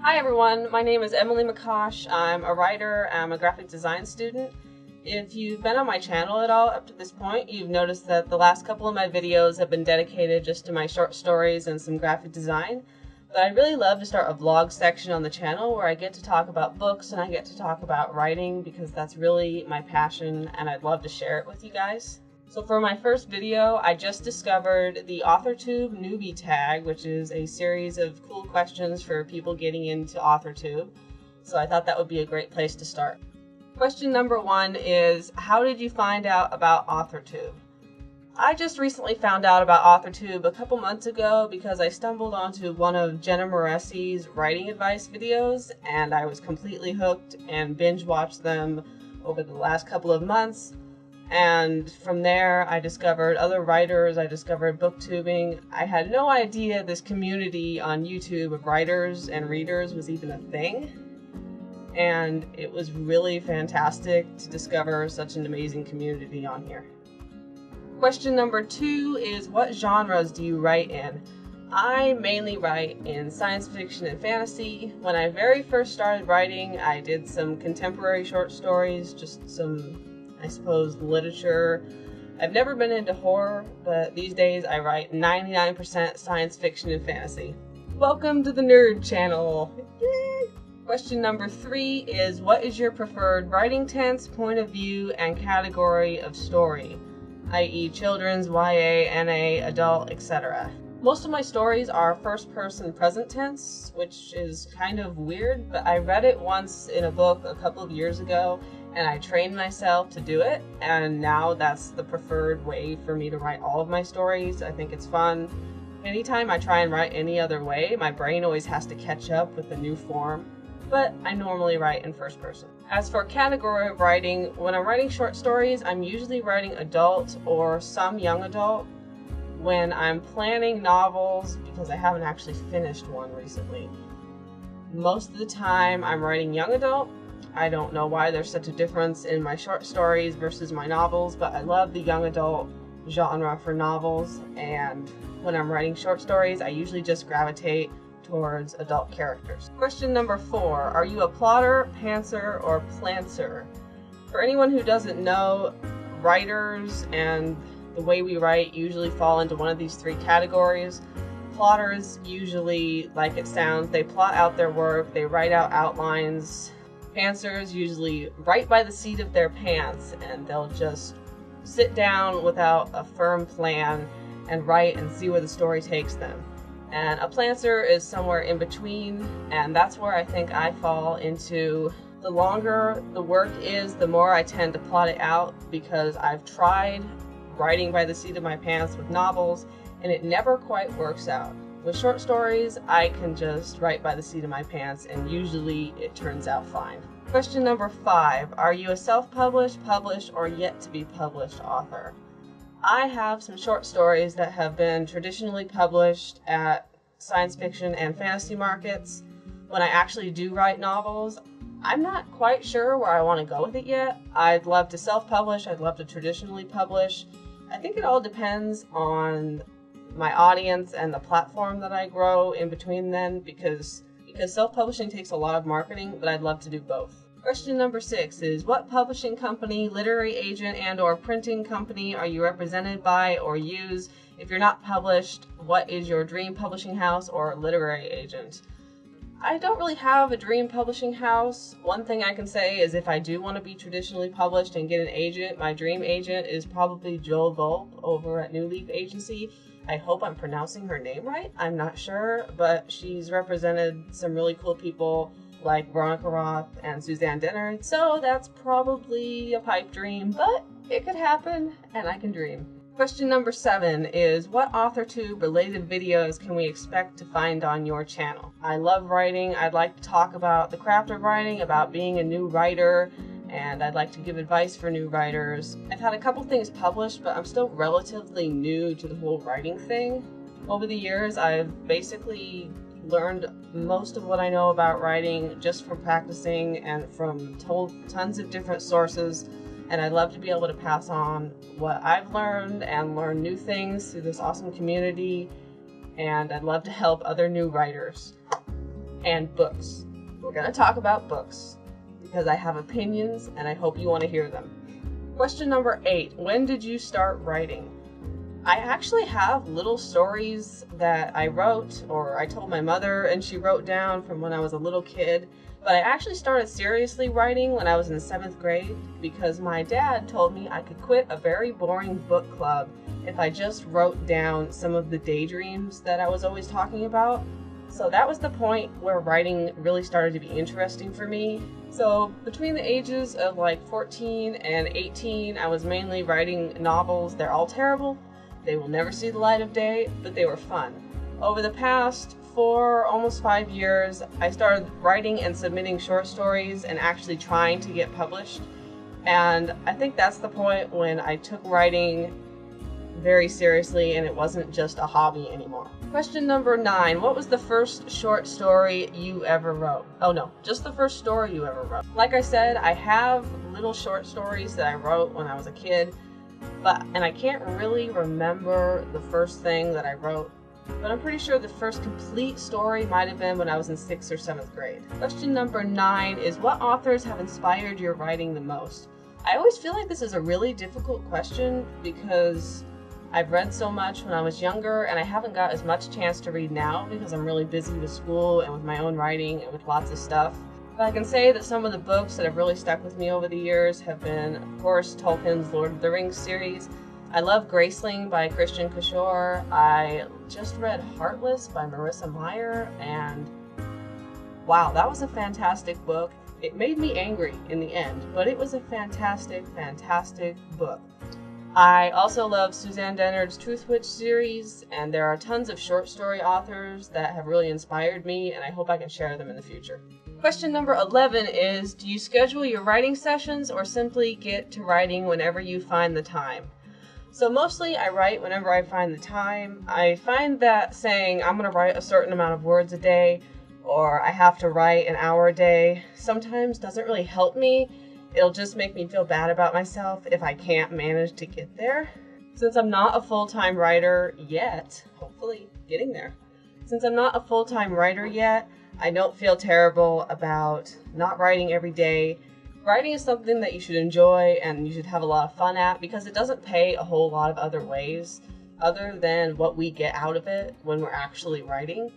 Hi everyone, my name is Emily McCosh. I'm a writer, I'm a graphic design student. If you've been on my channel at all up to this point, you've noticed that the last couple of my videos have been dedicated just to my short stories and some graphic design. But I'd really love to start a vlog section on the channel where I get to talk about books and I get to talk about writing because that's really my passion and I'd love to share it with you guys. So for my first video, I just discovered the Authortube Newbie Tag, which is a series of cool questions for people getting into Authortube. So I thought that would be a great place to start. Question number 1 is, how did you find out about Authortube? I just recently found out about Authortube a couple months ago because I stumbled onto one of Jenna Moressi's writing advice videos and I was completely hooked and binge watched them over the last couple of months. And from there, I discovered other writers, I discovered booktubing. I had no idea this community on YouTube of writers and readers was even a thing. And it was really fantastic to discover such an amazing community on here. Question number 2 is, what genres do you write in? I mainly write in science fiction and fantasy. When I very first started writing, I did some contemporary short stories, just some, I suppose, literature. I've never been into horror, but these days I write 99% science fiction and fantasy. Welcome to the Nerd Channel! Yay! Question number 3 is, what is your preferred writing tense, point of view, and category of story? I.e. children's, YA, NA, adult, etc. Most of my stories are first-person present tense, which is kind of weird, but I read it once in a book a couple of years ago, and I trained myself to do it, and now that's the preferred way for me to write all of my stories. I think it's fun. Anytime I try and write any other way, my brain always has to catch up with the new form, but I normally write in first person. As for category of writing, when I'm writing short stories, I'm usually writing adult or some young adult. When I'm planning novels, because I haven't actually finished one recently, most of the time I'm writing young adult. I don't know why there's such a difference in my short stories versus my novels, but I love the young adult genre for novels, and when I'm writing short stories, I usually just gravitate towards adult characters. Question number 4, are you a plotter, pantser, or plantser? For anyone who doesn't know, writers and the way we write usually fall into one of these 3 categories. Plotters usually, like it sounds, they plot out their work, they write out outlines. Pantsers usually write by the seat of their pants, and they'll just sit down without a firm plan and write and see where the story takes them. And a plantser is somewhere in between, and that's where I think I fall into. The longer the work is, the more I tend to plot it out, because I've tried writing by the seat of my pants with novels, and it never quite works out. With short stories, I can just write by the seat of my pants, and usually it turns out fine. Question number 5, are you a self-published, published, or yet-to-be-published author? I have some short stories that have been traditionally published at science fiction and fantasy markets. When I actually do write novels, I'm not quite sure where I want to go with it yet. I'd love to self-publish, I'd love to traditionally publish. I think it all depends on my audience and the platform that I grow in between then, because self-publishing takes a lot of marketing, but I'd love to do both. Question number 6 is, what publishing company, literary agent, and or printing company are you represented by or use? If you're not published, what is your dream publishing house or literary agent? I don't really have a dream publishing house. One thing I can say is, if I do want to be traditionally published and get an agent, my dream agent is probably Joe Volpe over at New Leaf Agency. I hope I'm pronouncing her name right. I'm not sure, but she's represented some really cool people like Veronica Roth and Suzanne Denner, so that's probably a pipe dream, but it could happen, and I can dream. Question number 7 is, what Authortube related videos can we expect to find on your channel? I love writing. I'd like to talk about the craft of writing, about being a new writer, and I'd like to give advice for new writers. I've had a couple things published, but I'm still relatively new to the whole writing thing. Over the years, I've basically learned most of what I know about writing just from practicing and from tons of different sources, and I'd love to be able to pass on what I've learned and learn new things through this awesome community, and I'd love to help other new writers. and books. We're going to talk about books because I have opinions and I hope you want to hear them. Question number 8. When did you start writing? I actually have little stories that I wrote, or I told my mother and she wrote down from when I was a little kid. But I actually started seriously writing when I was in 7th grade because my dad told me I could quit a very boring book club if I just wrote down some of the daydreams that I was always talking about. So that was the point where writing really started to be interesting for me. So between the ages of like 14 and 18, I was mainly writing novels. They're all terrible. They will never see the light of day, but they were fun. Over the past 4, almost 5 years, I started writing and submitting short stories and actually trying to get published. And I think that's the point when I took writing very seriously and it wasn't just a hobby anymore. Question number 9. What was the first short story you ever wrote? Oh no, just the first story you ever wrote. Like I said, I have little short stories that I wrote when I was a kid, and I can't really remember the first thing that I wrote. But I'm pretty sure the first complete story might have been when I was in 6th or 7th grade. Question number 9 is, what authors have inspired your writing the most? I always feel like this is a really difficult question because I've read so much when I was younger and I haven't got as much chance to read now because I'm really busy with school and with my own writing and with lots of stuff. But I can say that some of the books that have really stuck with me over the years have been, of course, Tolkien's Lord of the Rings series. I love Graceling by Christian Kishore. I just read Heartless by Marissa Meyer, and wow, that was a fantastic book. It made me angry in the end, but it was a fantastic, fantastic book. I also love Suzanne Dennard's Truthwitch series, and there are tons of short story authors that have really inspired me, and I hope I can share them in the future. Question number 11 is, do you schedule your writing sessions or simply get to writing whenever you find the time? So mostly I write whenever I find the time. I find that saying I'm going to write a certain amount of words a day or I have to write an hour a day sometimes doesn't really help me. It'll just make me feel bad about myself if I can't manage to get there. Since I'm not a full-time writer yet, hopefully getting there. Since I'm not a full-time writer yet, I don't feel terrible about not writing every day. Writing is something that you should enjoy and you should have a lot of fun at because it doesn't pay a whole lot of other ways other than what we get out of it when we're actually writing.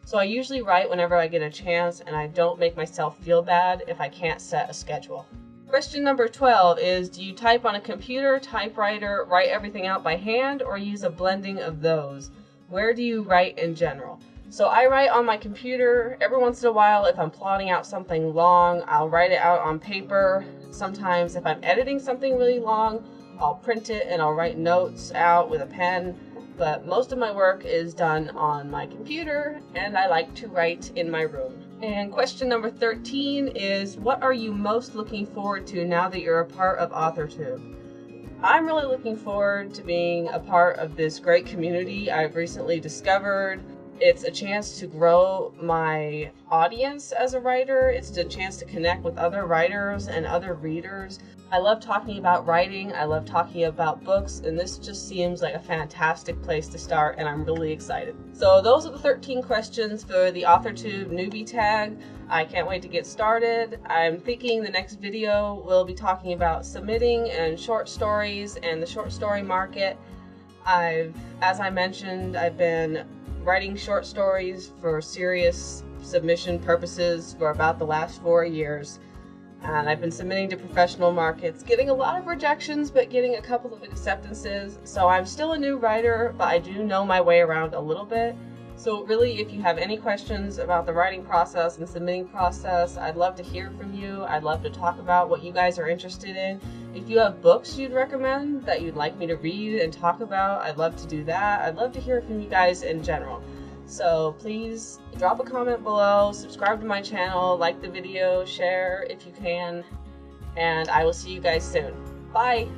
So I usually write whenever I get a chance and I don't make myself feel bad if I can't set a schedule. Question number 12 is, do you type on a computer, typewriter, write everything out by hand, or use a blending of those? Where do you write in general? So I write on my computer. Every once in a while, if I'm plotting out something long, I'll write it out on paper. Sometimes if I'm editing something really long, I'll print it and I'll write notes out with a pen. But most of my work is done on my computer, and I like to write in my room. And question number 13 is, what are you most looking forward to now that you're a part of Authortube? I'm really looking forward to being a part of this great community I've recently discovered. It's a chance to grow my audience as a writer. It's a chance to connect with other writers and other readers. I love talking about writing. I love talking about books, and this just seems like a fantastic place to start, and I'm really excited. So those are the 13 questions for the Authortube Newbie Tag. I can't wait to get started. I'm thinking the next video will be talking about submitting and short stories and the short story market. As I mentioned, I've been writing short stories for serious submission purposes for about the last 4 years. And I've been submitting to professional markets, getting a lot of rejections, but getting a couple of acceptances. So I'm still a new writer, but I do know my way around a little bit. So really, if you have any questions about the writing process and submitting process, I'd love to hear from you. I'd love to talk about what you guys are interested in. If you have books you'd recommend that you'd like me to read and talk about, I'd love to do that. I'd love to hear from you guys in general. So please drop a comment below, subscribe to my channel, like the video, share if you can, and I will see you guys soon. Bye!